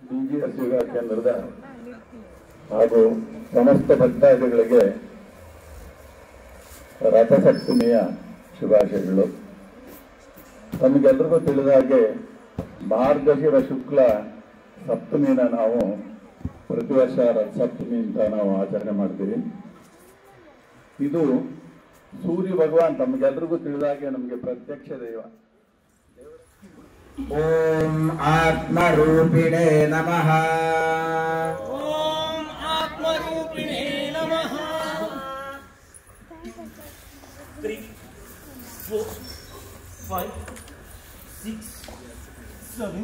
BGS ಯೋಗ ಕೇಂದ್ರದ ಹಾಗೂ ಸಮಸ್ತ ಭಕ್ತಾದಿಗಳಿಗೆ ರಥಸಪ್ತಮಿಯ ಶುಭಾಶಯಗಳು. ನಮಗೆಲ್ಲರಿಗೂ ತಿಳಿದ ಹಾಗೆ ಮಾರ್ಗಶಿರ ಶುಕ್ಲ ಸಪ್ತಮಿನ ನಾವು ಪ್ರತಿ ವರ್ಷ ರಥಸಪ್ತಮಿ ಅಂತ ನಾವು ಆಚರಣೆ ಮಾಡ್ತೀವಿ. ಇದು ಸೂರ್ಯ ಭಗವಾನ್ ತಮಗೆಲ್ಲರಿಗೂ ತಿಳಿದ ಹಾಗೆ ನಮಗೆ ಪ್ರತ್ಯಕ್ಷ ದೈವ. ಓಂ ಆತ್ಮರೂಪಿಣೇ ನಮಃ. ಓಂ ಆತ್ಮರೂಪಿಣೇ ನಮಃ. 3 4 5 6 7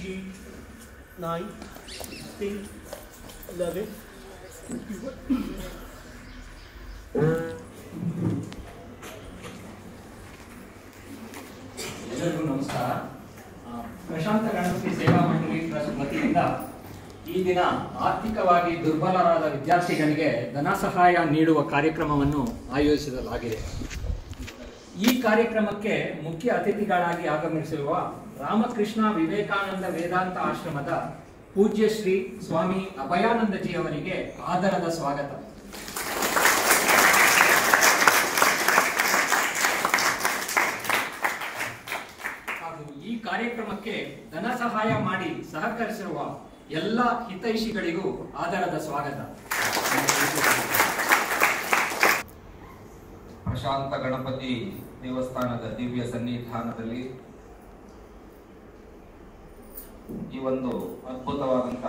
8 9 10 11 ಎಲ್ಲರಿಗೂ ನಮಸ್ಕಾರ. ಪ್ರಶಾಂತ ಗಣಪತಿ ಸೇವಾ ಮಂಡಳಿ ಟ್ರಸ್ಟ್ ವತಿಯಿಂದ ಈ ದಿನ ಆರ್ಥಿಕವಾಗಿ ದುರ್ಬಲರಾದ ವಿದ್ಯಾರ್ಥಿಗಳಿಗೆ ಧನ ಸಹಾಯ ನೀಡುವ ಕಾರ್ಯಕ್ರಮವನ್ನು ಆಯೋಜಿಸಲಾಗಿದೆ. ಈ ಕಾರ್ಯಕ್ರಮಕ್ಕೆ ಮುಖ್ಯ ಅತಿಥಿಗಳಾಗಿ ಆಗಮಿಸಿರುವ ರಾಮಕೃಷ್ಣ ವಿವೇಕಾನಂದ ವೇದಾಂತ ಆಶ್ರಮದ ಪೂಜ್ಯ ಶ್ರೀ ಸ್ವಾಮಿ ಅಭಯಾನಂದಜಿ ಅವರಿಗೆ ಆದರದ ಸ್ವಾಗತ. ಈ ಕಾರ್ಯಕ್ರಮಕ್ಕೆ ಧನ ಸಹಾಯ ಮಾಡಿ ಸಹಕರಿಸಿರುವ ಎಲ್ಲ ಹಿತೈಷಿಗಳಿಗೂ ಆದರದ ಸ್ವಾಗತ. ಪ್ರಶಾಂತ ಗಣಪತಿ ದೇವಸ್ಥಾನದ ದಿವ್ಯ ಸನ್ನಿಧಾನದಲ್ಲಿ ಈ ಒಂದು ಅದ್ಭುತವಾದಂಥ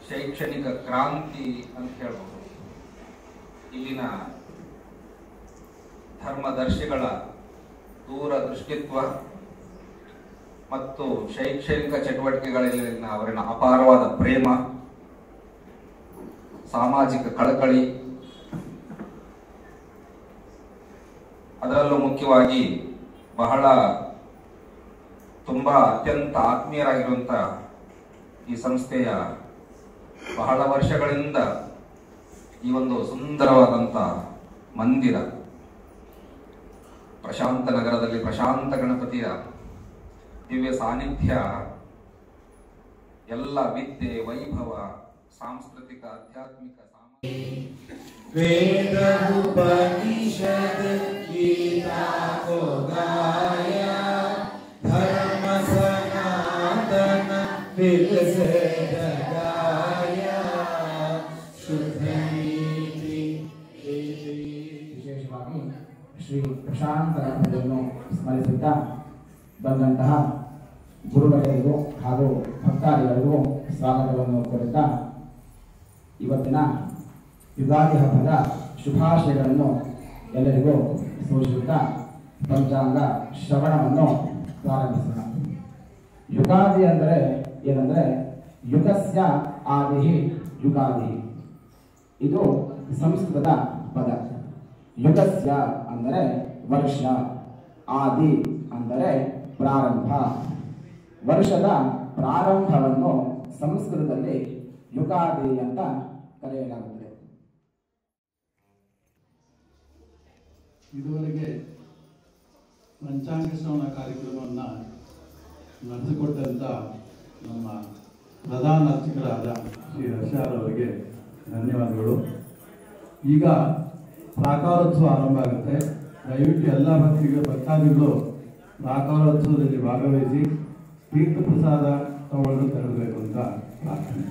ಶೈಕ್ಷಣಿಕ ಕ್ರಾಂತಿ ಅಂತ ಹೇಳ್ಬೋದು. ಇಲ್ಲಿನ ಧರ್ಮದರ್ಶಿಗಳ ದೂರದೃಷ್ಟಿತ್ವ ಮತ್ತು ಶೈಕ್ಷಣಿಕ ಚಟುವಟಿಕೆಗಳಲ್ಲಿನ ಅವರಿನ ಅಪಾರವಾದ ಪ್ರೇಮ, ಸಾಮಾಜಿಕ ಕಳಕಳಿ, ಅದರಲ್ಲೂ ಮುಖ್ಯವಾಗಿ ಬಹಳ ತುಂಬಾ ಅತ್ಯಂತ ಆತ್ಮೀಯರಾಗಿರುವಂಥ ಈ ಸಂಸ್ಥೆಯ ಬಹಳ ವರ್ಷಗಳಿಂದ ಈ ಒಂದು ಸುಂದರವಾದಂಥ ಮಂದಿರ ಪ್ರಶಾಂತ ನಗರದಲ್ಲಿ ಪ್ರಶಾಂತ ಗಣಪತಿಯ ದಿವ್ಯ ಸಾನ್ನಿಧ್ಯ ಎಲ್ಲ ವಿದ್ಯೆ, ವೈಭವ, ಸಾಂಸ್ಕೃತಿಕ, ಆಧ್ಯಾತ್ಮಿಕ, ವೇದ ಉಪನಿಷದ್ ಗೀತಾ ಕೋ ಗಾಯ ಧರ್ಮ ಸನಾತನ ವಿಕಸೆ ಜಗಾಯ ಶುದ್ಧ ನೀತಿ. ವಿಶೇಷವಾಗಿ ಶ್ರೀ ಪ್ರಶಾಂತ ಗಣಪತಿಯನ್ನು ಸ್ಮರಿಸುತ್ತಾ ಬಂದಂತಹ ಗುರುಗಳಿಗೂ ಹಾಗೂ ಭಕ್ತಾದಿಗಳಿಗೂ ಸ್ವಾಗತವನ್ನು ಕೋರುತ್ತಾ ಇವತ್ತಿನ ಯುಗಾದಿ ಹಬ್ಬದ ಶುಭಾಶಯಗಳನ್ನು ಎಲ್ಲರಿಗೂ ಸೂಚಿಸುತ್ತಾ ಪಂಚಾಂಗ ಶ್ರವಣವನ್ನು ಪ್ರಾರಂಭಿಸೋಣ. ಯುಗಾದಿ ಅಂದರೆ ಏನಂದರೆ ಯುಗಸ್ಯ ಆದಿ ಯುಗಾದಿ. ಇದು ಸಂಸ್ಕೃತದ ಪದ. ಯುಗಸ್ಯ ಅಂದರೆ ವರ್ಷ, ಆದಿ ಅಂದರೆ ಪ್ರಾರಂಭ. ವರ್ಷದ ಪ್ರಾರಂಭವನ್ನು ಸಂಸ್ಕೃತದಲ್ಲಿ ಯುಗಾದಿ ಅಂತ ಕರೆಯಲಾಗುತ್ತದೆ. ಇದುವರೆಗೆ ಪಂಚಾಂಗ ಶ್ರವಣ ಕಾರ್ಯಕ್ರಮವನ್ನು ನಡೆಸಿಕೊಟ್ಟಂಥ ನಮ್ಮ ಪ್ರಧಾನ ಅರ್ಚಕರಾದ ಶ್ರೀ ರಷ್ಯಾರವರಿಗೆ ಧನ್ಯವಾದಗಳು. ಈಗ ಪ್ರಾಕಾರೋತ್ಸವ ಆರಂಭ ಆಗುತ್ತೆ. ದಯವಿಟ್ಟು ಎಲ್ಲ ಭಕ್ತಾದಿಗಳು ಪ್ರಾಕಾರೋತ್ಸವದಲ್ಲಿ ಭಾಗವಹಿಸಿ ತೀರ್ಥ ಪ್ರಸಾದ ತಗೊಳ್ಳಲು ತೆರಳಬೇಕು ಅಂತ ಪ್ರಾರ್ಥನೆ.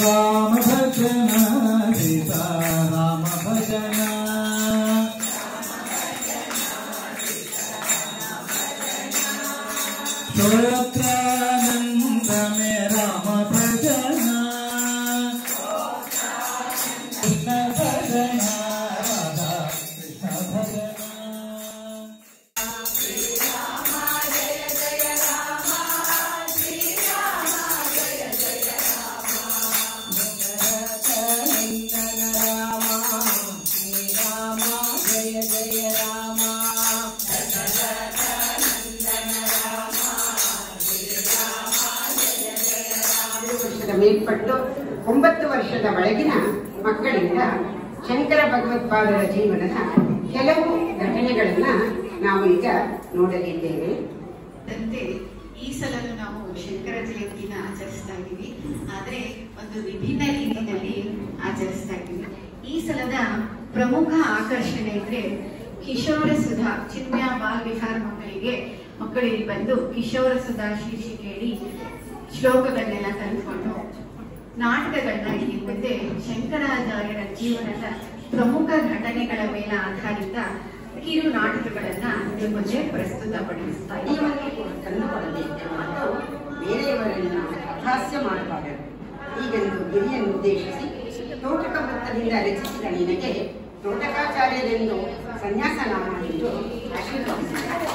राम भजन सीता राम भजन श्रोत्रानंद में राम भजन कृष्ण भजन राधा कृष्ण भजन ವರ್ಷದ ಮೇಲ್ಪಟ್ಟು 9 ವರ್ಷದ ಒಳಗಿನ ಮಕ್ಕಳಿಂದ ಶಂಕರ ಭಗವತ್ಪಾದರ ಜೀವನದ ಕೆಲವು ಘಟನೆಗಳನ್ನ ನಾವು ಈಗ ನೋಡಲಿದ್ದೇವೆ. ಈ ಸಲನು ನಾವು ಶಂಕರ ಜಯಂತಿನ ಆಚರಿಸ್ತಾ ಇದ್ದೀವಿ. ಆದ್ರೆ ಒಂದು ವಿಭಿನ್ನ ರೀತಿಯಲ್ಲಿ ಆಚರಿಸ್ತಾ ಇದ್ದೀವಿ. ಈ ಸಲದ ಪ್ರಮುಖ ಆಕರ್ಷಣೆ ಅಂದ್ರೆ ಕಿಶೋರ ಸುಧಾ ಚಿನ್ಮಯ ಬಾಲ್ ವಿಹಾರ್ ಮಕ್ಕಳು ಇಲ್ಲಿ ಬಂದು ಕಿಶೋರ ಸುಧಾ ಶೀರ್ಷಿಕೆಯಡಿ ಶ್ಲೋಕಗಳನ್ನೆಲ್ಲ ಕಲಿತ್ಕೊಂಡು ನಾಟಕಗಳನ್ನ ಇಲ್ಲಿ ಮುಂದೆ ಶಂಕರಾಚಾರ್ಯರ ಜೀವನದ ಪ್ರಮುಖ ಘಟನೆಗಳ ಮೇಲೆ ಆಧಾರಿತ ಕಿರು ನಾಟಕಗಳನ್ನ ನಿಮ್ಮ ಮುಂದೆ ಪ್ರಸ್ತುತಪಡಿಸ್ತಾ ತಂದುಕೊಡಬೇಕು ಮತ್ತು ಬೇರೆಯವರನ್ನು ಹಾಸ್ಯ ಮಾಡಬಾರದು. ಈಗೊಂದು ಗುರಿಯನ್ನು ಉದ್ದೇಶಿಸಿ ತೋಟಕ ವೃತ್ತದಿಂದ ರಚಿಸಿದ ನಿನಗೆ ತೋಟಕಾಚಾರ್ಯರೆಂದು ಸನ್ಯಾಸ ನಾಮವೆಂದು ಆಶೀರ್ವದಿಸಿದ್ದಾರೆ.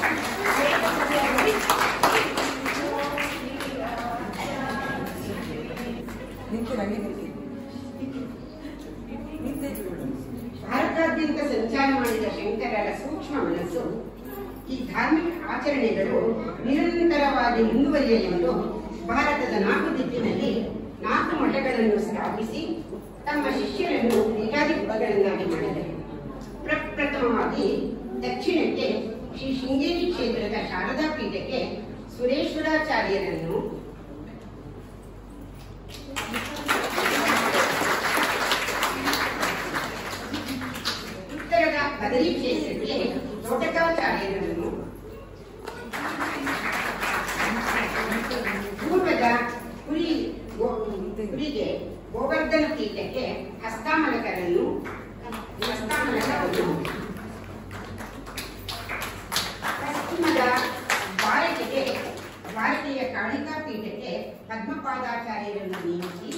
ಭಾರತಾದ್ಯಂತ ಸಂಚಾರ ಮಾಡಿದ ಶಂಕರರ ಸೂಕ್ಷ್ಮ ಮನಸ್ಸು ಈ ಧಾರ್ಮಿಕ ಆಚರಣೆಗಳು ನಿರಂತರವಾಗಿ ಮುಂದುವರಿಯಲೆಂದು ಭಾರತದ 4 ದಿಕ್ಕಿನಲ್ಲಿ 4 ಮಠಗಳನ್ನು ಸ್ಥಾಪಿಸಿ ತಮ್ಮ ಶಿಷ್ಯರನ್ನು ಪೀಠಾಧಿಪತಿಗಳನ್ನಾಗಿ ಮಾಡಿದರು. ಪ್ರಪ್ರಥಮವಾಗಿ ದಕ್ಷಿಣಕ್ಕೆ ಶ್ರೀ ಶೃಂಗೇರಿ ಕ್ಷೇತ್ರದ ಶಾರದಾ ಪೀಠಕ್ಕೆ ಸುರೇಶ್ವರಾಚಾರ್ಯರನ್ನು, ಉತ್ತರದ ಬದಲಿ ಕ್ಷೇತ್ರಕ್ಕೆ ತೋಟಕಾಚಾರ್ಯರನ್ನು, ಪೂರ್ವದ ಪುರಿಗೆ ಗೋವರ್ಧನ ಪೀಠಕ್ಕೆ ಹಸ್ತಾಮಲಕರನ್ನು, ಪಶ್ಚಿಮದ ಭಾರತೀಯ ಕಾಳಿಕಾ ಪೀಠಕ್ಕೆ ಪದ್ಮಪಾದಾಚಾರ್ಯರನ್ನು ನೇಮಿಸಿ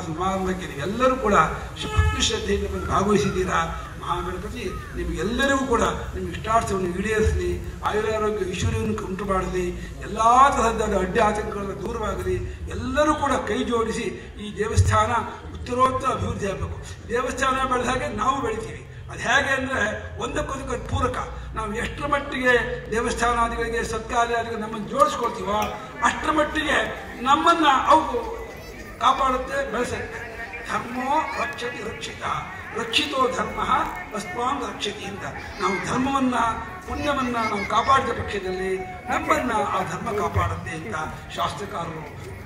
ಸಮಾರಂಭಕ್ಕೆ ಎಲ್ಲರೂ ಕೂಡ ಭಕ್ತಿ ಶ್ರದ್ಧೆಯಿಂದ ಭಾಗವಹಿಸಿದ್ದೀರಾ. ಮಹಾಗಣಪತಿ ನಿಮಗೆಲ್ಲರಿಗೂ ಕೂಡ ನಿಮ್ಮ ಇಷ್ಟಾರ್ಥವನ್ನು ಈಡೇರಿಸಲಿ, ಆಯುರಾರೋಗ್ಯ ಐಶ್ವರ್ಯವನ್ನು ಉಂಟು ಮಾಡಲಿ, ಎಲ್ಲ ತರಹದ ಅಡ್ಡಿ ಆತಂಕಗಳನ್ನು ದೂರವಾಗಲಿ. ಎಲ್ಲರೂ ಕೂಡ ಕೈ ಜೋಡಿಸಿ ಈ ದೇವಸ್ಥಾನ ಉತ್ತರೋತ್ತರ ಅಭಿವೃದ್ಧಿ ಆಗಬೇಕು. ದೇವಸ್ಥಾನ ಬೆಳೆದ ಹಾಗೆ ನಾವು ಬೆಳಿತೀವಿ. ಅದು ಹೇಗೆ ಅಂದರೆ ಒಂದಕ್ಕೊಂದಕ್ಕೆ ಪೂರಕ. ನಾವು ಎಷ್ಟರ ಮಟ್ಟಿಗೆ ದೇವಸ್ಥಾನಾದಿಗಳಿಗೆ ಸತ್ಕಾರ್ಯಾದಿಗಳಿಗೆ ನಮ್ಮನ್ನು ಜೋಡಿಸ್ಕೊಳ್ತೀವೋ ಅಷ್ಟರ ಮಟ್ಟಿಗೆ ನಮ್ಮನ್ನು ಅವು ಕಾಪಾಡುತ್ತೆ, ಬೆಳೆಸುತ್ತೆ. ಧರ್ಮೋ ರಕ್ಷತಿ ರಕ್ಷಿತ, ರಕ್ಷಿತೋ ಧರ್ಮ ಅಸ್ಮಾನ್ ರಕ್ಷತಿ ಅಂತ. ನಾವು ಧರ್ಮವನ್ನು ಪುಣ್ಯವನ್ನು ನಾವು ಕಾಪಾಡಿದ ಪಕ್ಷದಲ್ಲಿ ನಮ್ಮನ್ನು ಆ ಧರ್ಮ ಕಾಪಾಡುತ್ತೆ ಅಂತ ಶಾಸ್ತ್ರಕಾರರು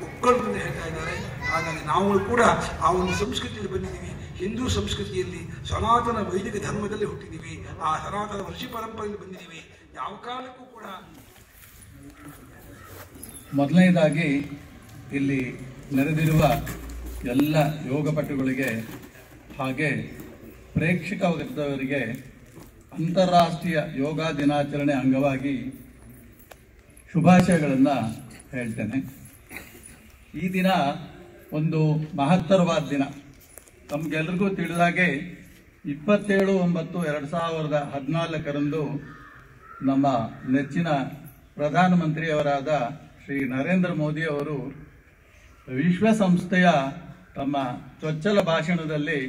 ಒಕ್ಕಲಿನಿಂದ ಹೇಳ್ತಾ ಇದ್ದಾರೆ. ಹಾಗಾಗಿ ನಾವು ಕೂಡ ಆ ಒಂದು ಸಂಸ್ಕೃತಿಯಲ್ಲಿ ಬಂದಿದ್ದೀವಿ. ಹಿಂದೂ ಸಂಸ್ಕೃತಿಯಲ್ಲಿ ಸನಾತನ ವೈದಿಕ ಧರ್ಮದಲ್ಲಿ ಹುಟ್ಟಿದ್ದೀವಿ. ಆ ಸನಾತನ ಋಷಿ ಪರಂಪರೆಯಲ್ಲಿ ಬಂದಿದ್ದೀವಿ. ಯಾವ ಕಾಲಕ್ಕೂ ಕೂಡ ಮೊದಲನೇದಾಗಿ ಇಲ್ಲಿ ನೆರೆದಿರುವ ಎಲ್ಲ ಯೋಗಪಟುಗಳಿಗೆ ಹಾಗೆ ಪ್ರೇಕ್ಷಕ ವರ್ಗದವರಿಗೆ ಅಂತಾರಾಷ್ಟ್ರೀಯ ಯೋಗ ದಿನಾಚರಣೆ ಅಂಗವಾಗಿ ಶುಭಾಶಯಗಳನ್ನು ಹೇಳ್ತೇನೆ. ಈ ದಿನ ಒಂದು ಮಹತ್ತರವಾದ ದಿನ. ತಮಗೆಲ್ರಿಗೂ ತಿಳಿದಾಗೆ 27/9/2014 ನಮ್ಮ ನೆಚ್ಚಿನ ಪ್ರಧಾನಮಂತ್ರಿಯವರಾದ ಶ್ರೀ ನರೇಂದ್ರ ಮೋದಿ ಅವರು ವಿಶ್ವಸಂಸ್ಥೆಯ ತಮ್ಮ ಚೊಚ್ಚಲ ಭಾಷಣದಲ್ಲಿ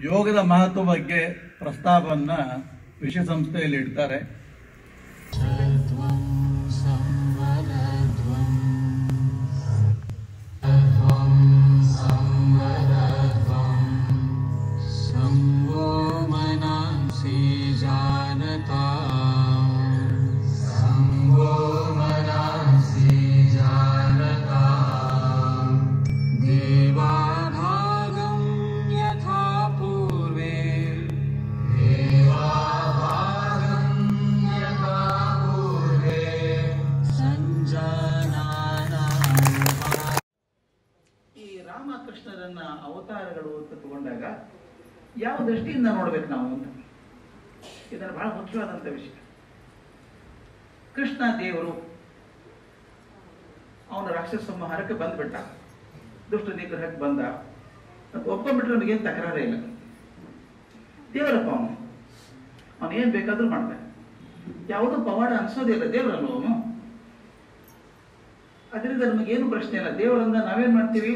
ಯೋಗದ ಮಹತ್ವ ಬಗ್ಗೆ ಪ್ರಸ್ತಾಪವನ್ನು ವಿಶ್ವಸಂಸ್ಥೆಯಲ್ಲಿ ಇಡ್ತಾರೆ. ರಾಮಕೃಷ್ಣರನ್ನ ಅವತಾರಗಳು ಅಂತ ತಗೊಂಡಾಗ ಯಾವ ದೃಷ್ಟಿಯಿಂದ ನೋಡ್ಬೇಕು ನಾವು ಅಂತ, ಇದನ್ನು ಬಹಳ ಮುಖ್ಯವಾದಂಥ ವಿಷಯ. ಕೃಷ್ಣ ದೇವರು, ಅವನ ರಾಕ್ಷಸ ಸಂಹಾರಕ್ಕೆ ಬಂದ್ಬಿಟ್ಟ, ದುಷ್ಟ ನಿಗ್ರಹಕ್ಕೆ ಬಂದ ಅಂತ ಒಪ್ಕೊಂಡ್ಬಿಟ್ರೆ ನಮಗೇನು ತಕರಾರೇ ಇಲ್ಲ. ದೇವರಪ್ಪ ಅವನು ಏನ್ ಬೇಕಾದ್ರೂ ಮಾಡ್ತಾನೆ, ಯಾವುದೂ ಪವಾಡ ಅನ್ಸೋದಿಲ್ಲ. ದೇವರಲ್ಲ ಅವನು, ಅದರಿಂದ ನಮಗೇನು ಪ್ರಶ್ನೆ ಇಲ್ಲ. ದೇವರಿಂದ ನಾವೇನ್ ಮಾಡ್ತೀವಿ,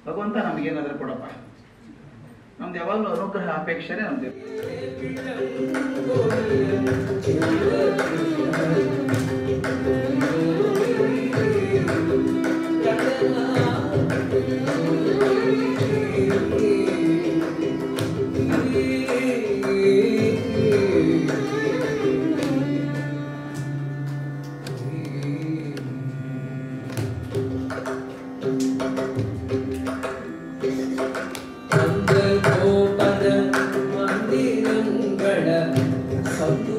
ಭಗವಂತ ನಮಗೇನಾದ್ರೂ ಕೊಡಪ್ಪ, ನಮ್ದು ಯಾವಾಗಲೂ ಅನುಗ್ರಹ ಅಪೇಕ್ಷೆನೇ ನಮ್ದು. ಮಂದಿರಂಗಳ ಸತ್ತು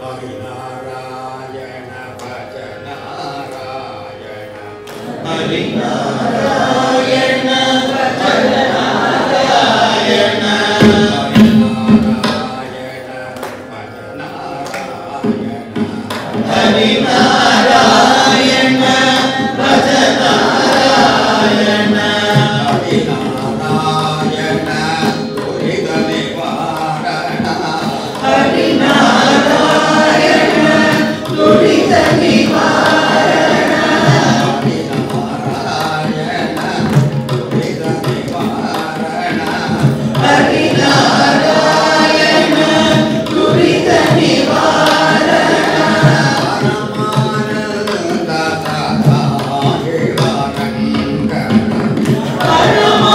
ಹರಿನಾರಾಯಣ ಭಜ ನಾರಾಯಣ ಹರಿನಾರಾಯಣ ಭಜ ನಾರಾಯಣ ಹರಿನಾರಾಯಣ ಭಜ ನಾರಾಯಣ ಹರಿನಾರಾಯಣ ದುರಿತ ನಿವಾರಣ ಹರಿನಾರಾಯಣ ದುರಿತ ನಿವಾರಣ ಹರಿನಾರಾಯಣ ದುರಿತ ನಿವಾರಣ ಹರಿನಾರಾಯಣ ದುರಿತ ನಿವಾರಣ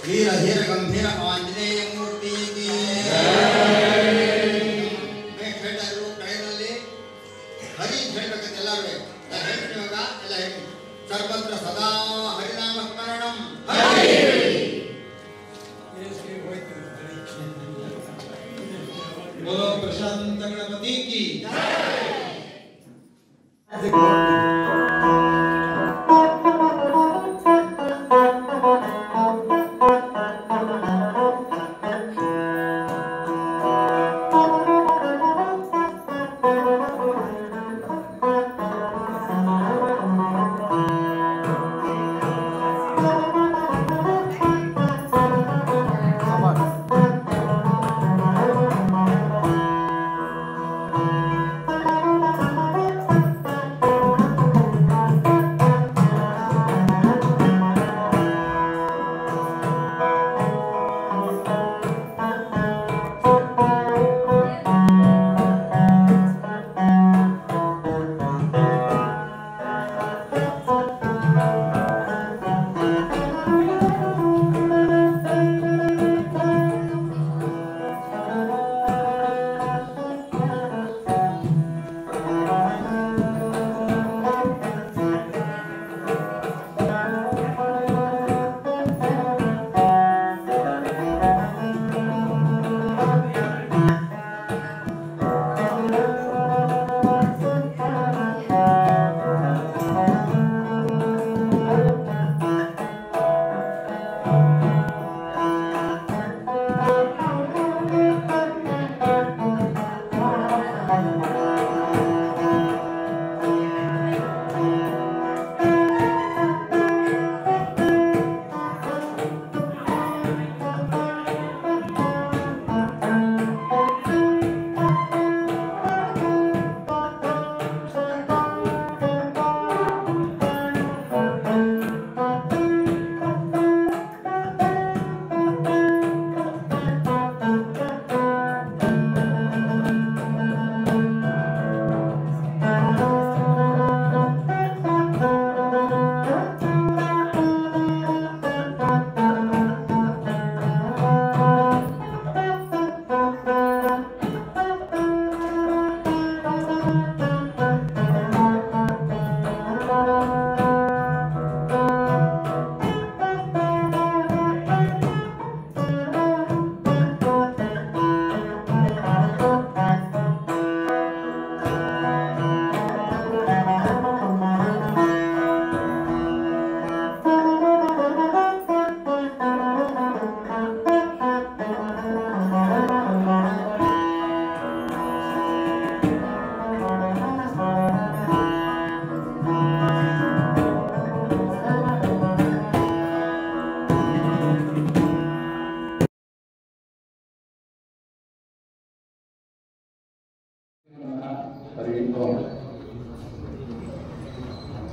ಧೀರ ಧೀರ ಗಂಭೀರ ಆಂಜನೇಯ ಮೂರ್ತಿಗೆ ಹೇಳ್ತಾರು ಕಡೆಯಲ್ಲಿ ಹರಿ ಹೇಳ್ಬೇಕಂತ ಎಲ್ಲರೂ ಹೇಳ್ತೀವಿ ಇವಾಗ ಎಲ್ಲ ಹೇಳಿ ಸರ್ವತ್ರ ಸದಾ ಹರಿನಾಮ ಸ್ಮರಣಂ बोलो प्रशांत गणपति की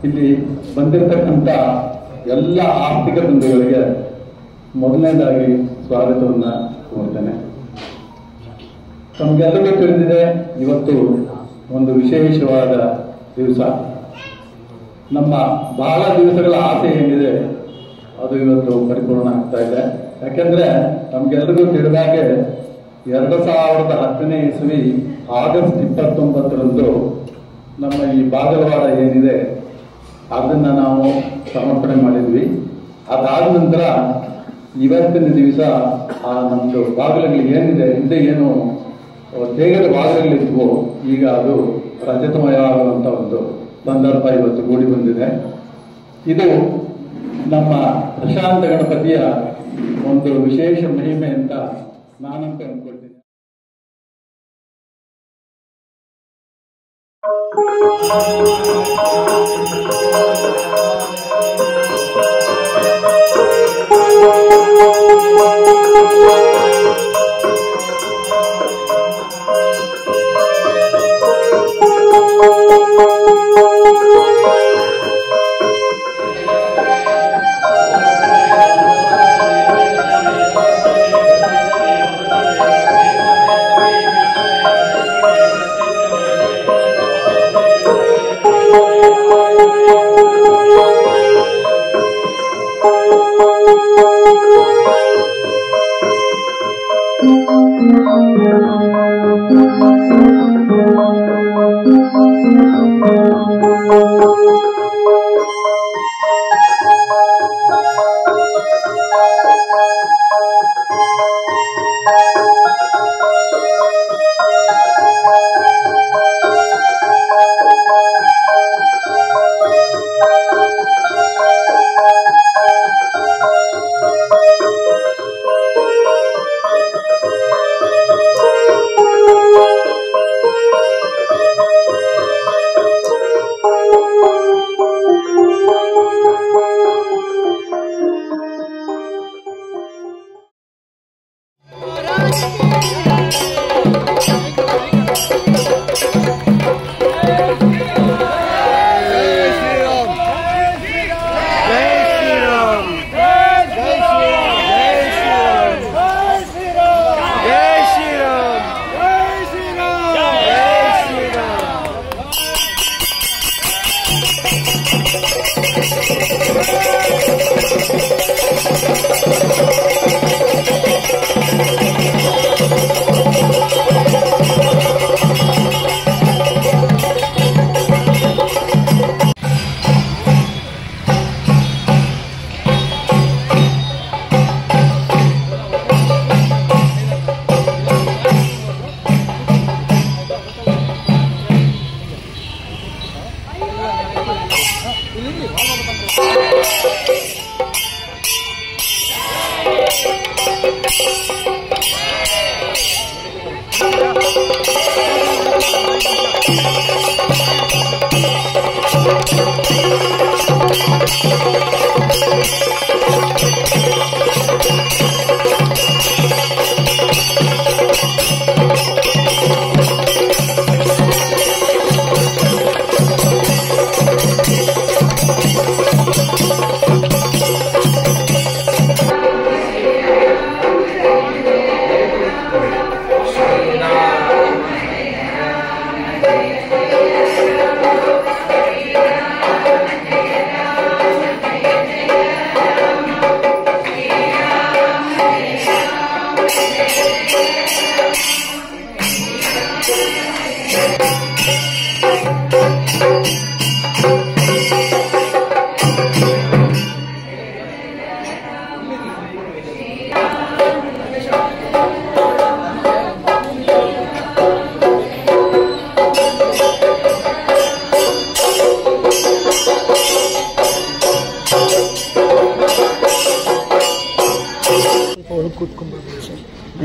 ಇಲ್ಲಿ ಬಂದಿರತಕ್ಕಂಥ ಎಲ್ಲ ಆರ್ಥಿಕ ಬಂಧುಗಳಿಗೆ ಮೊದಲನೇದಾಗಿ ಸ್ವಾಗತವನ್ನು ಕೋರ್ತೇನೆ. ತಮಗೆಲ್ಲರಿಗೂ ತಿಳಿದಿದೆ, ಇವತ್ತು ಒಂದು ವಿಶೇಷವಾದ ದಿವಸ. ನಮ್ಮ ಬಹಳ ದಿವಸಗಳ ಆಸೆ ಏನಿದೆ ಅದು ಇವತ್ತು ಪರಿಪೂರ್ಣ ಆಗ್ತಾ ಇದೆ. ಯಾಕೆಂದ್ರೆ ನಮ್ಗೆಲ್ಲರಿಗೂ ತಿಳಿದಾಗೆ 2010ನೇ ಇಸವಿ ಆಗಸ್ಟ್ 29ರಂದು ನಮ್ಮ ಈ ಬಾಗಲವಾಡ ಏನಿದೆ ಅದನ್ನ ನಾವು ಸಮರ್ಪಣೆ ಮಾಡಿದ್ವಿ. ಅದಾದ ನಂತರ ಇವತ್ತಿನ ದಿವಸ ಆ ನಮ್ದು ಬಾಗಿಲುಗಳು ಏನಿದೆ, ಹಿಂದೆ ಏನು ತೇಗದ ಬಾಗಿಲುಗಳಿದ್ವು, ಈಗ ಅದು ರಜತಮಯ ಆಗುವಂತ ಒಂದು ಸಂದರ್ಭ ಇವತ್ತು ಕೂಡಿ ಬಂದಿದೆ. ಇದು ನಮ್ಮ ಪ್ರಶಾಂತ ಗಣಪತಿಯ ಒಂದು ವಿಶೇಷ ಮಹಿಮೆ ಅಂತ ನಾನಂತ ಅಂದ್ಕೊಳ್ತೀನಿ.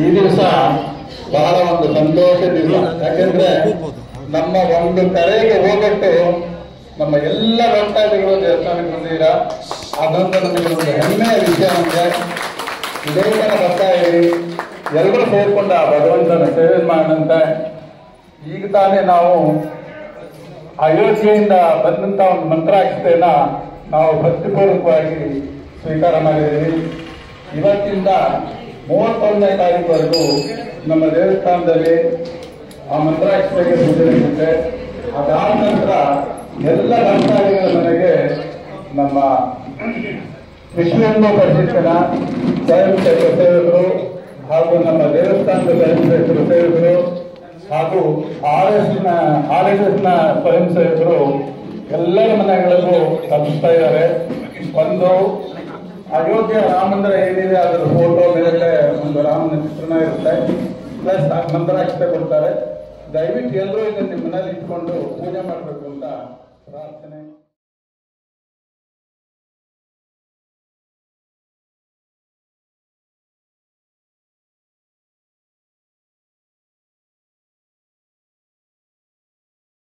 ಈ ದಿವಸ ಬಹಳ ಒಂದು ಸಂತೋಷ ದಿವಸ. ಯಾಕೆಂದ್ರೆ ನಮ್ಮ ಒಂದು ಕರೆಗೆ ಹೋಗಟ್ಟು ನಮ್ಮ ಎಲ್ಲ ಭಕ್ತಾದಿಗಳು ದೇವಸ್ಥಾನಕ್ಕೆ ಬಂದಿದ್ದೀರಾ. ಅದೊಂದು ನಮಗೆ ಒಂದು ಹೆಮ್ಮೆಯ ವಿಷಯ. ಅಂದ್ರೆ ಇದೇ ತರ ಬರ್ತಾ ಇರಿ, ಎಲ್ಲರೂ ಸೇರ್ಕೊಂಡು ಆ ಭಗವಂತನ ಸೇವೆ ಮಾಡಂತೆ. ಈಗ ತಾನೇ ನಾವು ಅಯೋಧ್ಯೆಯಿಂದ ಬಂದಂತ ಒಂದು ಮಂತ್ರಾಕ್ಷತೆಯನ್ನ ನಾವು ಭಕ್ತಿಪೂರ್ವಕವಾಗಿ ಸ್ವೀಕಾರ ಮಾಡಿದ್ದೀವಿ. ಇವತ್ತಿಂದ 31ನೇ ತಾರೀಕುವರೆಗೂ ನಮ್ಮ ದೇವಸ್ಥಾನದಲ್ಲಿ ಆ ಮಂತ್ರಾಕ್ಷತೆಗೆ ಪೂಜೆ ನಡೆಯುತ್ತೆ. ಅದಾದ ನಂತರ ಎಲ್ಲ ಭಕ್ತಾದಿಗಳ ಮನೆಗೆ ನಮ್ಮ ವಿಶ್ವ ಹಿಂದೂ ಪರಿಷತ್ತಿನ ಸ್ವಯಂ ಸೇವಕರು ಹಾಗೂ ನಮ್ಮ ದೇವಸ್ಥಾನದ ಸ್ವಯಂ ಸೇವಕರು ಹಾಗೂ RSSನ ಸ್ವಯಂ ಸೇವಕರು ಎಲ್ಲರ ಮನೆಗಳಿಗೂ ತಲುಪಿಸ್ತಾ ಇದ್ದಾರೆ. ಒಂದು ಅಯೋಧ್ಯೆ ರಾಮ ಮಂದಿರ ಏನಿದೆ ಅದರ ಫೋಟೋ ಮೇಲೆ ಒಂದು ರಾಮನ ಚಿತ್ರಣ ಇರುತ್ತೆ, ಪ್ಲಸ್ ಮಂತ್ರಾಕ್ಷತೆ ಕೊಡ್ತಾರೆ. ದಯವಿಟ್ಟು ಎಲ್ಲರೂ ಇದನ್ನು ನಿಮ್ಮ ಮನೇಲಿ ಇಟ್ಕೊಂಡು ಪೂಜೆ ಮಾಡಬೇಕು ಅಂತ ಪ್ರಾರ್ಥನೆ.